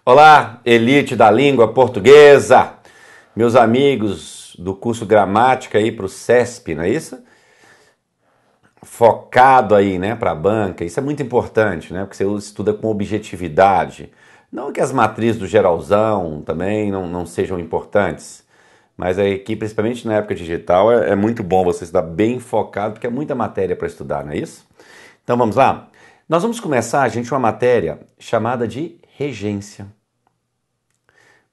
Olá, elite da língua portuguesa, meus amigos do curso Gramática aí para o CESP, não é isso? Focado aí, né, para a banca, isso é muito importante, né, porque você estuda com objetividade. Não que as matrizes do geralzão também não sejam importantes, mas aqui, principalmente na época digital, é muito bom você estudar bem focado, porque é muita matéria para estudar, não é isso? Então vamos lá? Nós vamos começar, gente, uma matéria chamada de regência.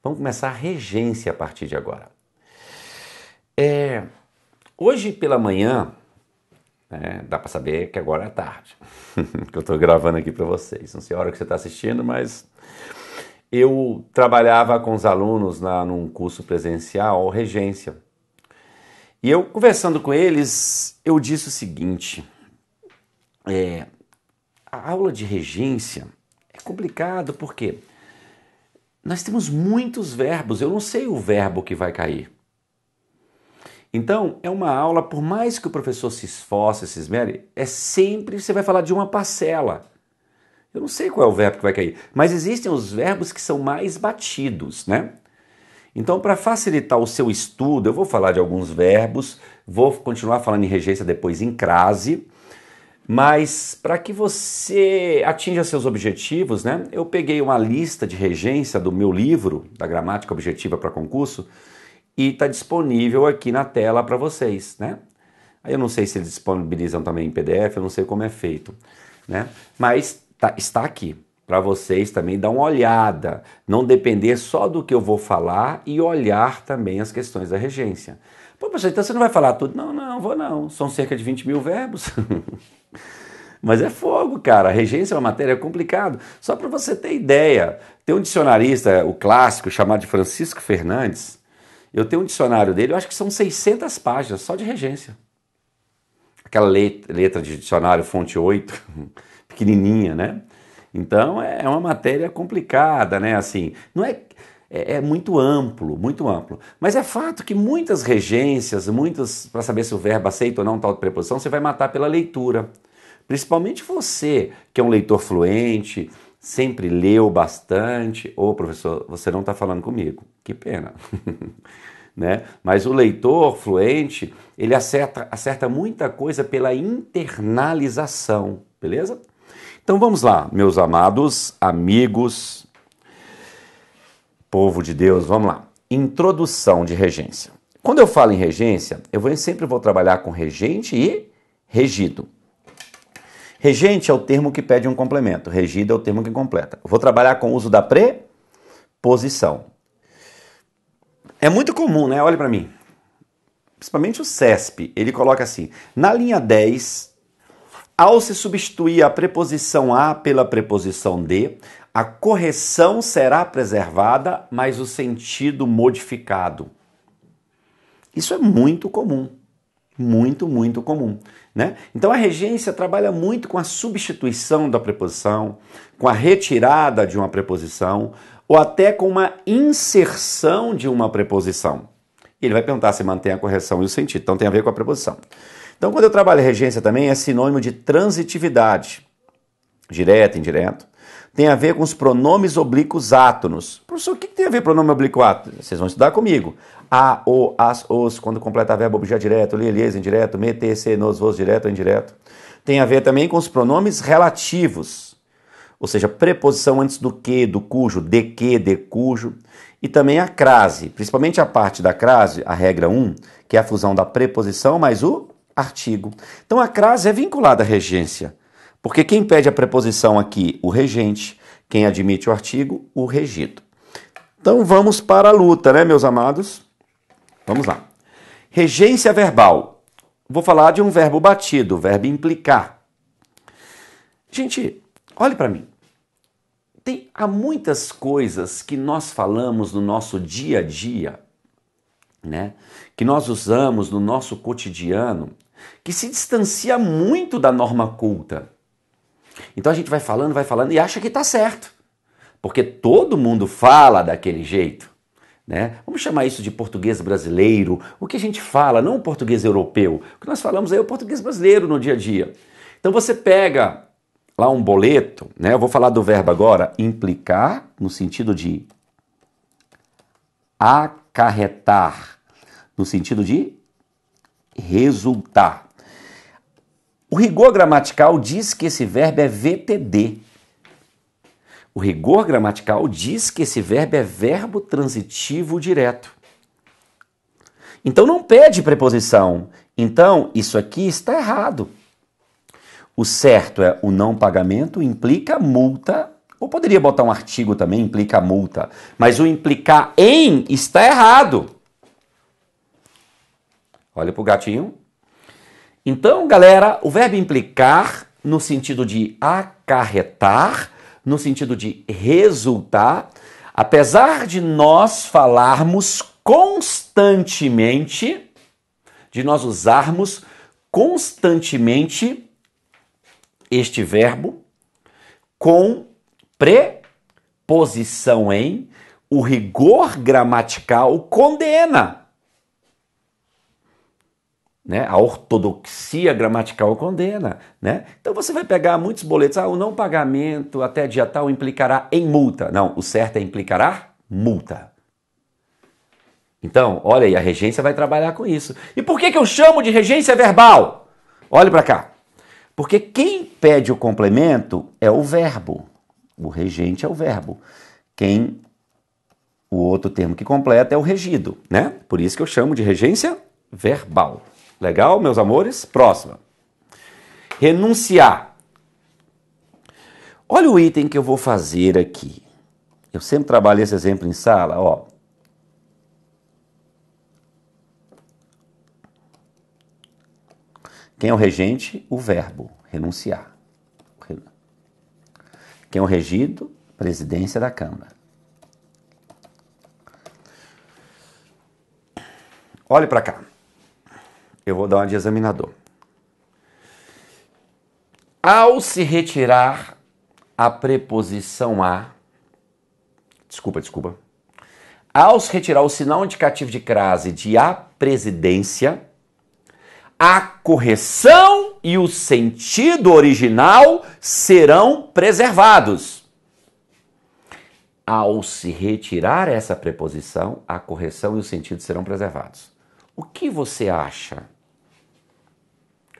Vamos começar a regência a partir de agora. Hoje pela manhã, dá para saber que agora é tarde, que eu estou gravando aqui para vocês. Não sei a hora que você está assistindo, mas eu trabalhava com os alunos num curso presencial, regência. E eu, conversando com eles, eu disse o seguinte, a aula de regência é complicado porque nós temos muitos verbos, eu não sei o verbo que vai cair. Então, é uma aula, por mais que o professor se esforce, se esmere, sempre você vai falar de uma parcela. Eu não sei qual é o verbo que vai cair, mas existem os verbos que são mais batidos, né? Então, para facilitar o seu estudo, eu vou falar de alguns verbos, vou continuar falando em regência depois em crase, mas para que você atinja seus objetivos, né? Eu peguei uma lista de regência do meu livro, da Gramática Objetiva para Concurso, e está disponível aqui na tela para vocês, né? Aí eu não sei se eles disponibilizam também em PDF, eu não sei como é feito, né? Mas está aqui para vocês também dar uma olhada, não depender só do que eu vou falar e olhar também as questões da regência. Pô, professor, então você não vai falar tudo? Não vou não, são cerca de 20 mil verbos. Mas é fogo, cara. A regência é uma matéria complicada. Só para você ter ideia, tem um dicionarista, o clássico, chamado de Francisco Fernandes. Eu tenho um dicionário dele, eu acho que são 600 páginas só de regência. Aquela letra de dicionário, fonte 8, pequenininha, né? Então é uma matéria complicada, né? Assim, não é muito amplo, muito amplo. Mas é fato que muitas regências, para saber se o verbo aceita ou não tal preposição, você vai matar pela leitura. Principalmente você, que é um leitor fluente, sempre leu bastante. Ô, professor, você não está falando comigo. Que pena. Né? Mas o leitor fluente, ele acerta muita coisa pela internalização, beleza? Então vamos lá, meus amados amigos, povo de Deus, vamos lá. Introdução de regência. Quando eu falo em regência, sempre vou trabalhar com regente e regido. Regente é o termo que pede um complemento, regido é o termo que completa. Eu vou trabalhar com o uso da preposição. É muito comum, né? Olha para mim. Principalmente o CESP, ele coloca assim, na linha 10, ao se substituir a preposição a pela preposição de, a correção será preservada, mas o sentido modificado. Isso é muito comum. Muito comum, né? Então a regência trabalha muito com a substituição da preposição, com a retirada de uma preposição ou até com uma inserção de uma preposição. Ele vai perguntar se mantém a correção e o sentido, então tem a ver com a preposição. Então quando eu trabalho regência também é sinônimo de transitividade, direto, indireto. Tem a ver com os pronomes oblíquos átonos. Professor, o que tem a ver pronome oblíquo átono? Vocês vão estudar comigo. A, o, as, os, quando completa verbo objeto direto, li, lies, indireto, me, te, se, nos, vos, direto ou indireto. Tem a ver também com os pronomes relativos, ou seja, preposição antes do que, do cujo, de cujo. E também a crase, principalmente a parte da crase, a regra 1, que é a fusão da preposição mais o artigo. Então a crase é vinculada à regência. Porque quem pede a preposição aqui, o regente, quem admite o artigo, o regido. Então vamos para a luta, né, meus amados? Vamos lá. Regência verbal. Vou falar de um verbo batido, o verbo implicar. Gente, olhe para mim. Há muitas coisas que nós falamos no nosso dia a dia, né, que nós usamos no nosso cotidiano, que se distancia muito da norma culta. Então a gente vai falando e acha que está certo, porque todo mundo fala daquele jeito, né? Vamos chamar isso de português brasileiro, o que a gente fala, não o português europeu, o que nós falamos é o português brasileiro no dia a dia. Então você pega lá um boleto, né? Eu vou falar do verbo agora, implicar, no sentido de acarretar, no sentido de resultar. O rigor gramatical diz que esse verbo é VTD. O rigor gramatical diz que esse verbo é verbo transitivo direto. Então não pede preposição. Então isso aqui está errado. O certo é o não pagamento implica multa, ou poderia botar um artigo também, implica multa. Mas o implicar em está errado. Olha para o gatinho. Então, galera, o verbo implicar no sentido de acarretar, no sentido de resultar, apesar de nós falarmos constantemente, de nós usarmos constantemente este verbo com preposição em, o rigor gramatical condena. Né? A ortodoxia gramatical condena. Né? Então você vai pegar muitos boletos, o não pagamento até dia tal implicará em multa. Não, o certo é implicará multa. Então, olha aí, a regência vai trabalhar com isso. E por que eu chamo de regência verbal? Olhe para cá. Porque quem pede o complemento é o verbo. O regente é o verbo. O outro termo que completa é o regido, né? Por isso que eu chamo de regência verbal. Legal, meus amores? Próxima. Renunciar. Olha o item que eu vou fazer aqui. Eu sempre trabalho esse exemplo em sala, ó. Quem é o regente? O verbo, renunciar. Quem é o regido? Presidência da Câmara. Olhe para cá. Eu vou dar uma de examinador. Ao se retirar a preposição a... Desculpa. Ao se retirar o sinal indicativo de crase de a presidência, a correção e o sentido original serão preservados. Ao se retirar essa preposição, a correção e o sentido serão preservados. O que você acha?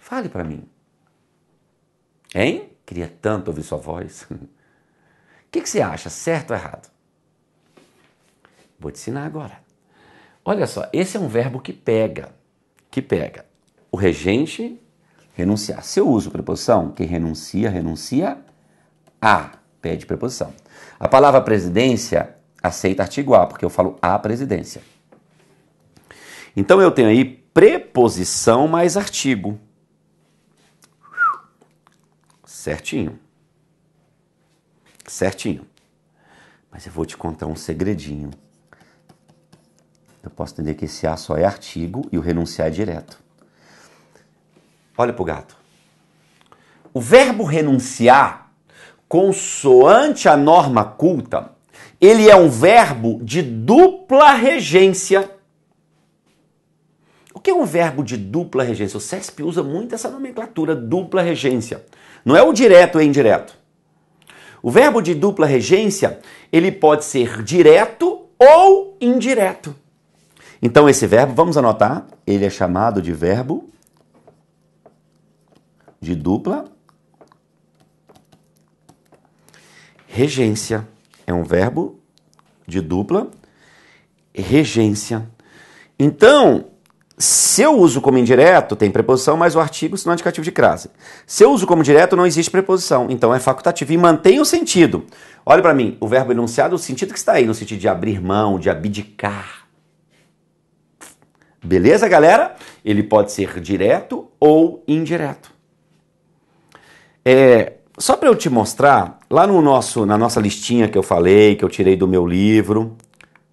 Fale para mim. Hein? Queria tanto ouvir sua voz. O que você acha? Certo ou errado? Vou te ensinar agora. Olha só, esse é um verbo que pega. O regente, renunciar. Se eu uso preposição, quem renuncia, renuncia a. Pede preposição. A palavra presidência aceita artigo a, porque eu falo a presidência. Então eu tenho aí preposição mais artigo. Certinho. Mas eu vou te contar um segredinho. Eu posso entender que esse a só é artigo e o renunciar é direto. Olha pro gato. O verbo renunciar, consoante a norma culta, ele é um verbo de dupla regência. O que é um verbo de dupla regência? O CESP usa muito essa nomenclatura, dupla regência. Não é o direto e indireto. O verbo de dupla regência, ele pode ser direto ou indireto. Então esse verbo, vamos anotar, ele é chamado de verbo de dupla regência. É um verbo de dupla regência. Então, se eu uso como indireto, tem preposição mais o artigo, sinal indicativo de crase. Se eu uso como direto, não existe preposição. Então é facultativo e mantém o sentido. Olha para mim, o verbo enunciado, o sentido que está aí, no sentido de abrir mão, de abdicar. Beleza, galera? Ele pode ser direto ou indireto. Só para eu te mostrar, lá na nossa listinha que eu falei, que eu tirei do meu livro,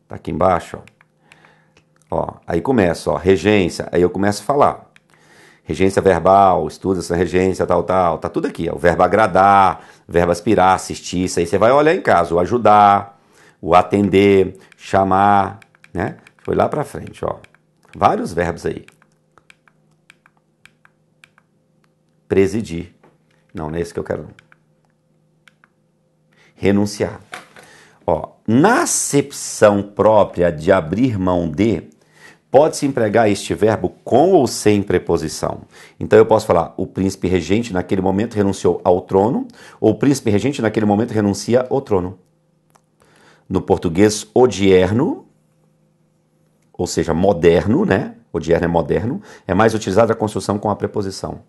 tá aqui embaixo, ó, aí começa, ó, regência, aí eu começo a falar. Regência verbal, estuda essa regência, tal, tá tudo aqui, ó, o verbo agradar, o verbo aspirar, assistir, isso aí você vai olhar em casa, o ajudar, o atender, chamar, né? Foi lá pra frente, ó, vários verbos aí. Presidir. Não é esse que eu quero. renunciar. Ó, na acepção própria de abrir mão de, pode-se empregar este verbo com ou sem preposição. Então eu posso falar, o príncipe regente naquele momento renunciou ao trono, ou o príncipe regente naquele momento renuncia ao trono. No português odierno, ou seja, moderno, né? Odierno é moderno, é mais utilizada a construção com a preposição,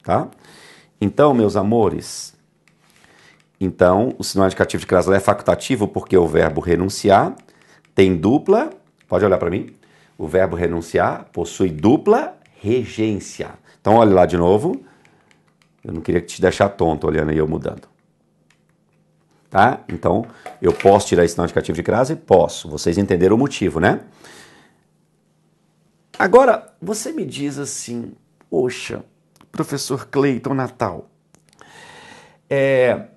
tá? Então, meus amores, o sinal indicativo de crase é facultativo porque o verbo renunciar tem dupla, pode olhar para mim, o verbo renunciar possui dupla regência. Então, olha lá de novo, eu não queria te deixar tonto olhando aí eu mudando. Tá? Então, eu posso tirar esse sinal indicativo de crase? Posso, vocês entenderam o motivo, né? Agora, você me diz assim, poxa, professor Cleiton Natal, é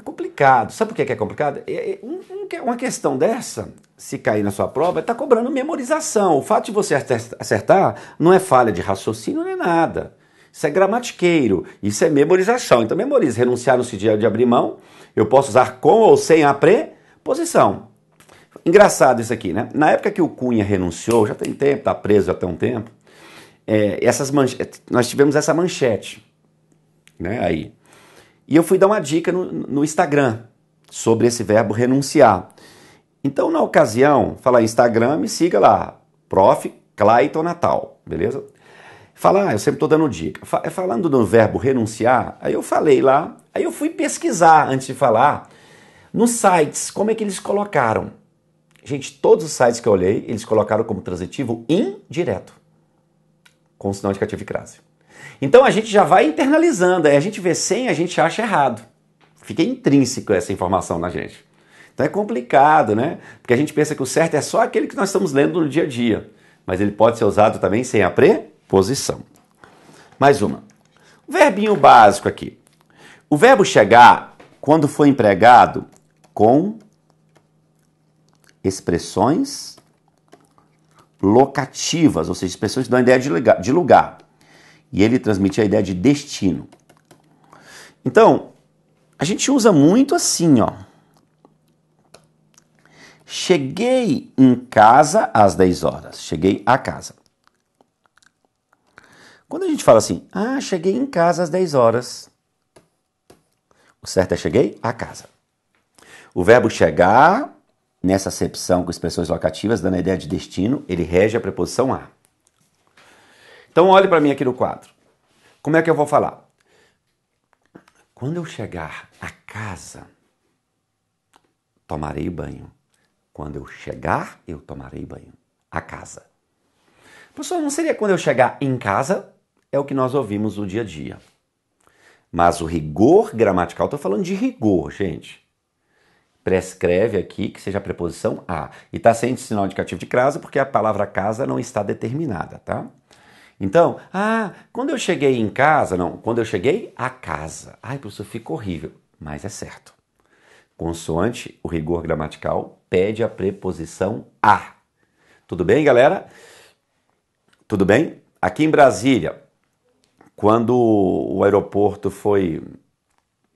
complicado. Sabe por que é complicado? Uma questão dessa, se cair na sua prova, está cobrando memorização. O fato de você acertar não é falha de raciocínio, não é nada. Isso é gramatiqueiro, isso é memorização. Então, memorize. Renunciar no sentido de abrir mão, eu posso usar com ou sem a preposição. Engraçado isso aqui, né? Na época que o Cunha renunciou, já tem tempo, está preso já tem um tempo, nós tivemos essa manchete, né, aí. E eu fui dar uma dica no Instagram sobre esse verbo renunciar. Então, na ocasião, falar Instagram, me siga lá, Prof. Cleiton Natal, beleza? Falar, eu sempre estou dando dica. Falando do verbo renunciar, aí eu falei lá, aí eu fui pesquisar antes de falar, nos sites, como é que eles colocaram. Gente, todos os sites que eu olhei, eles colocaram como transitivo indireto, com o sinal indicativo de crase. Então a gente já vai internalizando, aí a gente vê sem, a gente acha errado. Fica intrínseco essa informação na gente. Então é complicado, né? Porque a gente pensa que o certo é só aquele que nós estamos lendo no dia a dia, mas ele pode ser usado também sem a preposição. Mais uma. O verbinho básico aqui. O verbo chegar, quando for empregado com expressões locativas, ou seja, expressões que dão a ideia de lugar. E ele transmite a ideia de destino. Então, a gente usa muito assim, ó. Cheguei em casa às 10 horas. Cheguei a casa. Quando a gente fala assim, cheguei em casa às 10 horas. O certo é cheguei a casa. O verbo chegar, nessa acepção com expressões locativas, dando a ideia de destino, ele rege a preposição a. Então, olhe para mim aqui no quadro. Como é que eu vou falar? Quando eu chegar a casa, tomarei banho. Quando eu chegar, eu tomarei banho. A casa. Professor, não seria quando eu chegar em casa? É o que nós ouvimos no dia a dia. Mas o rigor gramatical, estou falando de rigor, gente. Prescreve aqui que seja a preposição a. E está sem sinal indicativo de crase porque a palavra casa não está determinada, tá? Então, quando eu cheguei em casa, não, quando eu cheguei a casa. Ai, professor, fica horrível, mas é certo. Consoante o rigor gramatical, pede a preposição a. Tudo bem, galera? Tudo bem? Aqui em Brasília, quando o aeroporto foi,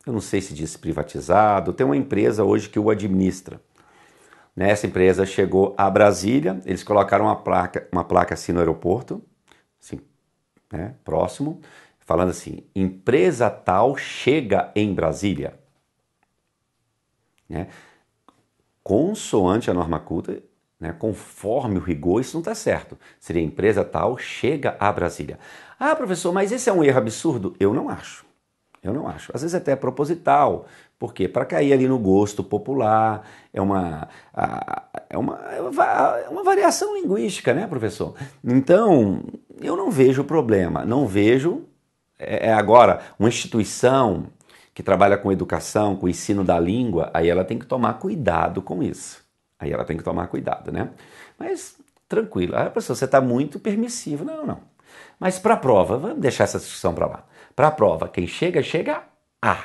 eu não sei se diz privatizado, tem uma empresa hoje que o administra. Essa empresa chegou a Brasília, eles colocaram uma placa assim no aeroporto, assim, né, próximo, falando assim, empresa tal chega em Brasília. Né? Consoante a norma culta, né, conforme o rigor, isso não está certo. Seria empresa tal chega a Brasília. Professor, mas esse é um erro absurdo? Eu não acho. Eu não acho. Às vezes até é proposital. Por quê? Para cair ali no gosto popular, é uma variação linguística, né, professor? Então, eu não vejo problema. Não vejo. Agora, uma instituição que trabalha com educação, com o ensino da língua, aí ela tem que tomar cuidado com isso. Aí ela tem que tomar cuidado, né? Mas, tranquilo. Professor, você está muito permissivo. Não. Mas para a prova, vamos deixar essa discussão para lá. Para a prova, quem chega, chega a.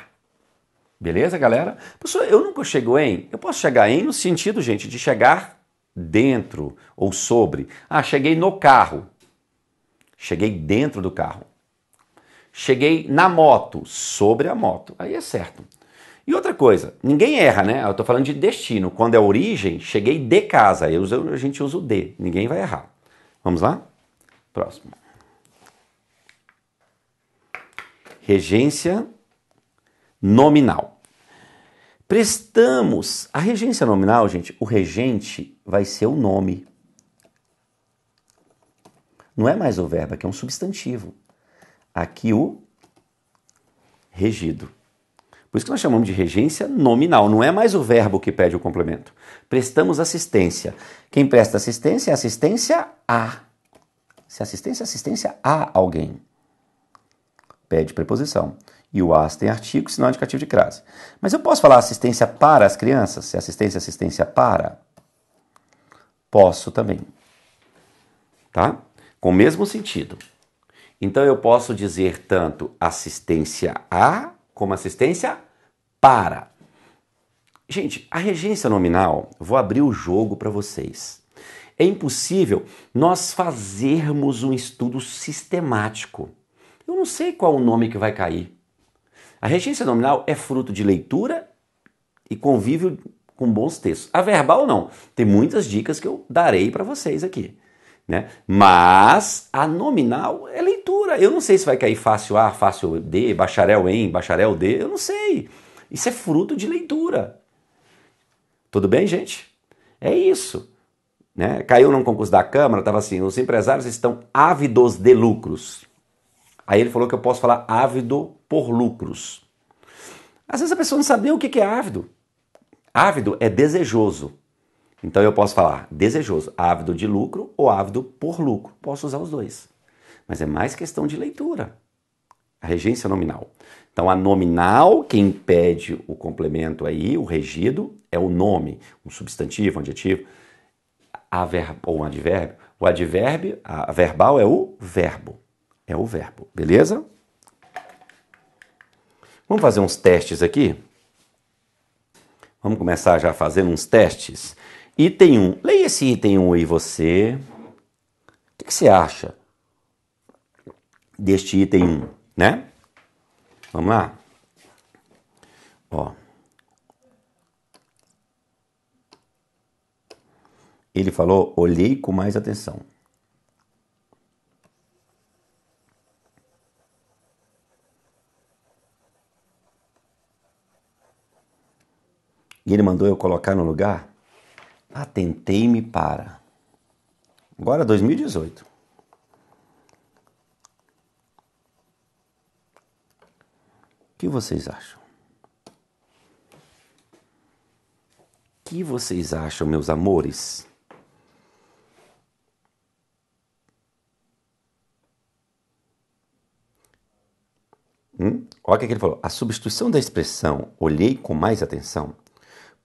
Beleza, galera? Professor, eu nunca chego em. Eu posso chegar em no sentido, gente, de chegar dentro ou sobre. Cheguei no carro. Cheguei dentro do carro. Cheguei na moto, sobre a moto. Aí é certo. E outra coisa, ninguém erra, né? Eu estou falando de destino. Quando é origem, cheguei de casa. A gente usa o de. Ninguém vai errar. Vamos lá? Próximo. Regência nominal. Prestamos a regência nominal, gente. O regente vai ser o nome. Não é mais o verbo, aqui é um substantivo. Aqui o regido. Por isso que nós chamamos de regência nominal. Não é mais o verbo que pede o complemento. Prestamos assistência. Quem presta assistência é assistência a. Se assistência é assistência a alguém. Pede preposição. E o as tem artigo, sinal indicativo de crase. Mas eu posso falar assistência para as crianças? Se assistência é assistência para? Posso também. Tá? Com o mesmo sentido. Então eu posso dizer tanto assistência a como assistência para. Gente, a regência nominal, vou abrir o jogo para vocês. É impossível nós fazermos um estudo sistemático. Eu não sei qual o nome que vai cair. A regência nominal é fruto de leitura e convívio com bons textos. A verbal não. Tem muitas dicas que eu darei para vocês aqui. Né? Mas a nominal é leitura. Eu não sei se vai cair fácil A, fácil D, bacharel em, bacharel D. Eu não sei. Isso é fruto de leitura. Tudo bem, gente? É isso. Né? Caiu num concurso da Câmara, estava assim, os empresários estão ávidos de lucros. Aí ele falou que eu posso falar ávido por lucros. Às vezes a pessoa não sabe nem o que é ávido. Ávido é desejoso. Então eu posso falar desejoso, ávido de lucro ou ávido por lucro. Posso usar os dois. Mas é mais questão de leitura. A regência nominal. Então a nominal, quem pede o complemento aí, o regido, é o nome, um substantivo, um adjetivo, ou um advérbio. O advérbio, a verbal é o verbo. É o verbo, beleza? Vamos fazer uns testes aqui? Vamos começar já fazendo uns testes. Item 1. Leia esse item 1 aí você. O que você acha deste item 1, né? Vamos lá? Ó. Ele falou, olhei com mais atenção. E ele mandou eu colocar no lugar, atentei-me para. Agora 2018. O que vocês acham? O que vocês acham, meus amores? Olha o que ele falou. A substituição da expressão olhei com mais atenção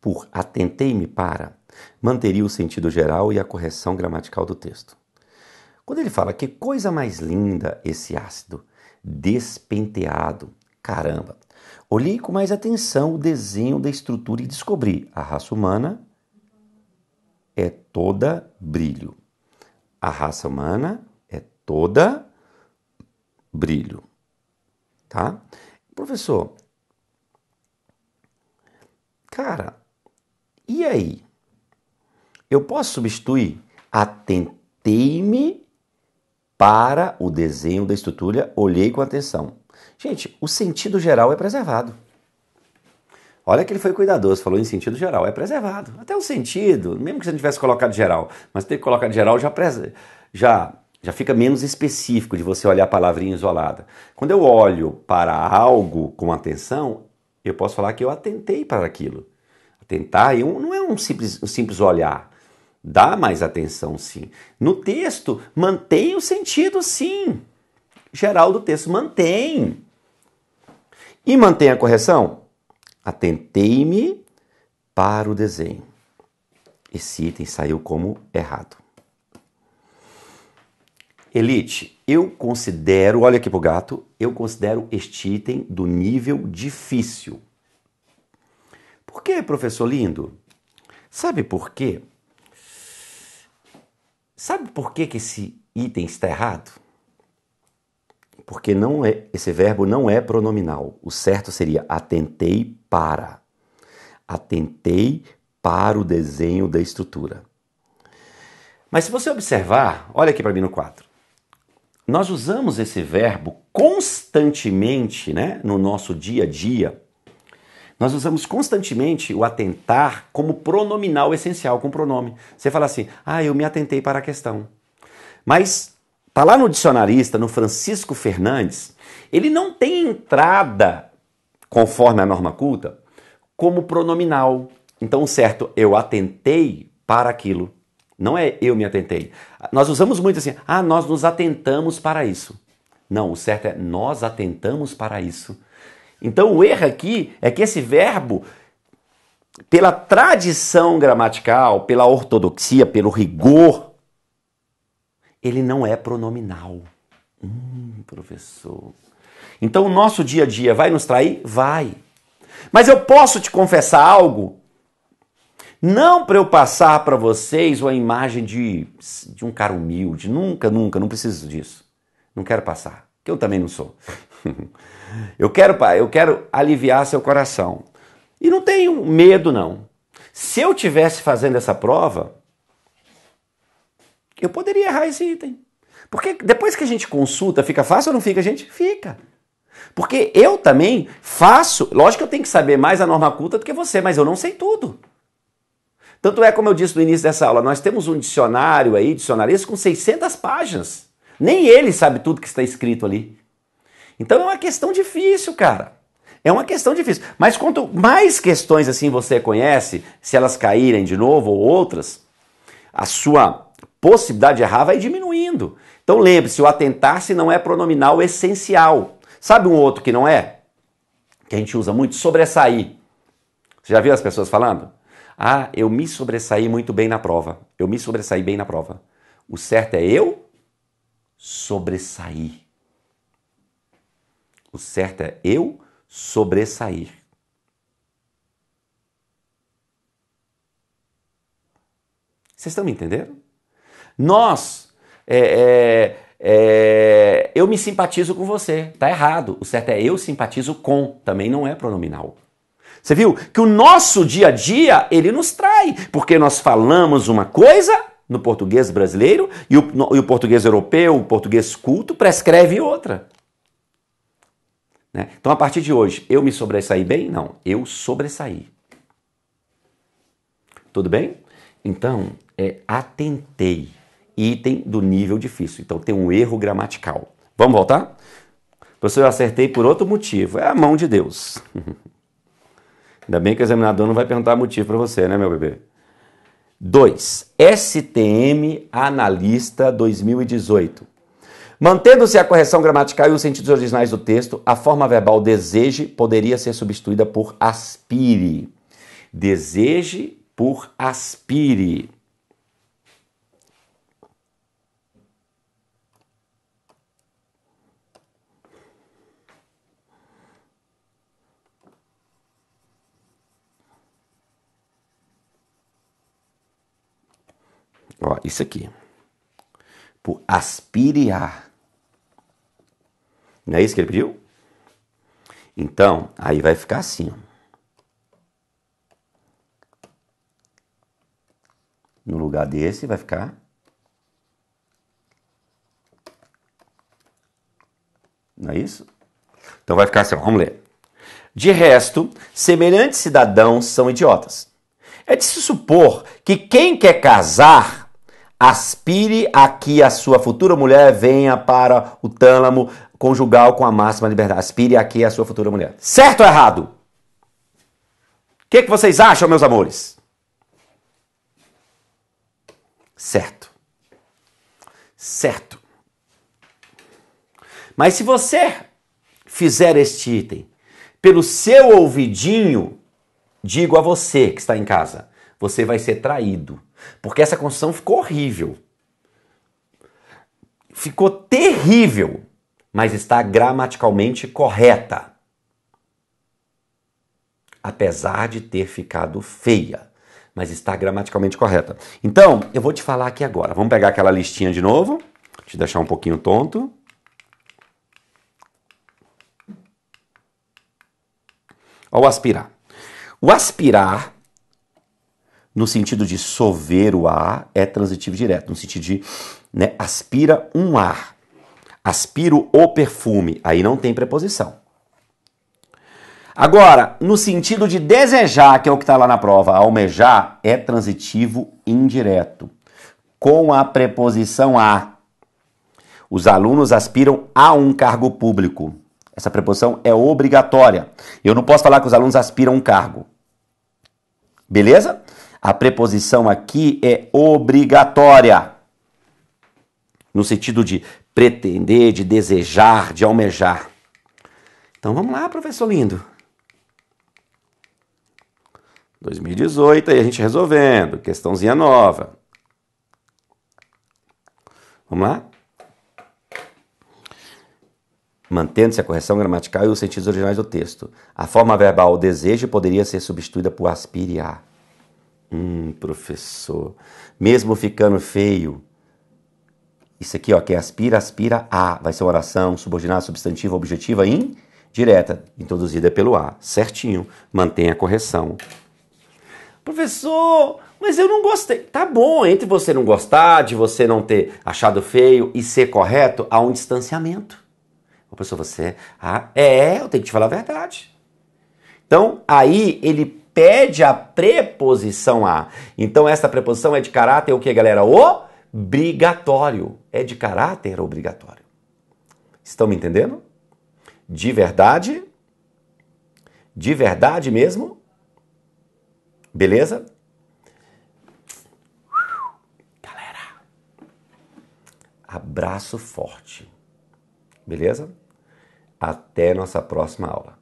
por atentei-me para manteria o sentido geral e a correção gramatical do texto. Quando ele fala que coisa mais linda esse ácido, despenteado, caramba. Olhei com mais atenção o desenho da estrutura e descobri a raça humana é toda brilho. A raça humana é toda brilho. Tá? Professor, cara, e aí? Eu posso substituir atentei-me para o desenho da estrutura, olhei com atenção. Gente, o sentido geral é preservado. Olha que ele foi cuidadoso, falou em sentido geral, é preservado. Até o sentido, mesmo que você não tivesse colocado geral, mas ter colocado geral já fica menos específico de você olhar a palavrinha isolada. Quando eu olho para algo com atenção, eu posso falar que eu atentei para aquilo. Atentar não é um simples olhar. Dá mais atenção, sim. No texto, mantém o sentido, sim. Geral do texto, mantém. E mantém a correção? Atentei-me para o desenho. Esse item saiu como errado. Elite, eu considero, olha aqui pro gato, eu considero este item do nível difícil. Por quê, professor lindo? Sabe por quê? Sabe por que esse item está errado? Porque não é, esse verbo não é pronominal. O certo seria atentei para. Atentei para o desenho da estrutura. Mas se você observar, olha aqui para mim no quadro. Nós usamos esse verbo constantemente, né, no nosso dia a dia. Nós usamos constantemente o atentar como pronominal essencial, com pronome. Você fala assim, eu me atentei para a questão. Mas tá lá no dicionarista, no Francisco Fernandes, ele não tem entrada, conforme a norma culta, como pronominal. Então, o certo, eu atentei para aquilo. Não é eu me atentei. Nós usamos muito assim, nós nos atentamos para isso. Não, o certo é nós atentamos para isso. Então, o erro aqui é que esse verbo, pela tradição gramatical, pela ortodoxia, pelo rigor, ele não é pronominal. Professor. Então, o nosso dia a dia vai nos trair? Vai. Mas eu posso te confessar algo? Não para eu passar para vocês uma imagem de um cara humilde. Nunca, não preciso disso. Não quero passar, que eu também não sou. Eu quero aliviar seu coração. E não tenho medo, não. Se eu estivesse fazendo essa prova, eu poderia errar esse item. Porque depois que a gente consulta, fica fácil ou não fica, gente? Fica. Porque eu também faço... Lógico que eu tenho que saber mais a norma culta do que você, mas eu não sei tudo. Tanto é, como eu disse no início dessa aula, nós temos um dicionário aí, dicionarista, com 600 páginas. Nem ele sabe tudo que está escrito ali. Então é uma questão difícil, cara. É uma questão difícil. Mas quanto mais questões assim você conhece, se elas caírem de novo ou outras, a sua possibilidade de errar vai diminuindo. Então lembre-se, o atentar-se não é pronominal essencial. Sabe um outro que não é? Que a gente usa muito? Sobressair. Você já viu as pessoas falando? Eu me sobressaí muito bem na prova. Eu me sobressaí bem na prova. O certo é eu sobressair. O certo é eu sobressair. Vocês estão me entendendo? Eu me simpatizo com você. Tá errado. O certo é eu simpatizo com. Também não é pronominal. Você viu que o nosso dia a dia, ele nos trai. Porque nós falamos uma coisa no português brasileiro e o português europeu, o português culto, prescreve outra. Né? Então, a partir de hoje, eu me sobressaí bem? Não, eu sobressaí. Tudo bem? Então, atentei. Item do nível difícil. Então, tem um erro gramatical. Vamos voltar? Professor, eu acertei por outro motivo. É a mão de Deus. Ainda bem que o examinador não vai perguntar motivo para você, né, meu bebê? 2. STM Analista 2018. Mantendo-se a correção gramatical e os sentidos originais do texto, a forma verbal deseje poderia ser substituída por aspire. Deseje por aspire. Ó, isso aqui. Por aspirar. Não é isso que ele pediu? Então, aí vai ficar assim, ó. No lugar desse vai ficar... Não é isso? Então vai ficar assim, ó, vamos ler. De resto, semelhantes cidadãos são idiotas. É de se supor que quem quer casar aspire a que a sua futura mulher venha para o tálamo conjugal com a máxima liberdade. Aspire a que a sua futura mulher. Certo ou errado? O que vocês acham, meus amores? Certo. Certo. Mas se você fizer este item pelo seu ouvidinho, digo a você que está em casa, você vai ser traído. Porque essa construção ficou horrível. Ficou terrível, mas está gramaticalmente correta. Apesar de ter ficado feia, mas está gramaticalmente correta. Então, eu vou te falar aqui agora. Vamos pegar aquela listinha de novo. Te deixar um pouquinho tonto. Olha o aspirar. O aspirar, no sentido de solver o ar, é transitivo direto, no sentido de, né, aspira um ar. Aspiro o perfume, aí não tem preposição. Agora, no sentido de desejar, que é o que está lá na prova, almejar, é transitivo indireto, com a preposição a. Os alunos aspiram a um cargo público. Essa preposição é obrigatória. Eu não posso falar que os alunos aspiram a um cargo. Beleza? A preposição aqui é obrigatória. No sentido de pretender, de desejar, de almejar. Então vamos lá, professor lindo. 2018, aí a gente resolvendo. Questãozinha nova. Vamos lá? Mantendo-se a correção gramatical e os sentidos originais do texto. A forma verbal desejo poderia ser substituída por aspire a. Professor. Mesmo ficando feio. Isso aqui, ó, que é aspira, aspira a. Vai ser uma oração subordinada, substantiva, objetiva, indireta. Introduzida pelo a. Certinho. Mantém a correção. Professor, mas eu não gostei. Tá bom, entre você não gostar, de você não ter achado feio e ser correto, há um distanciamento. Professor, você... eu tenho que te falar a verdade. Então, aí ele pede a preposição a. Então, essa preposição é de caráter o que, galera? Obrigatório. É de caráter obrigatório. Estão me entendendo? De verdade? De verdade mesmo? Beleza? Galera, abraço forte. Beleza? Até nossa próxima aula.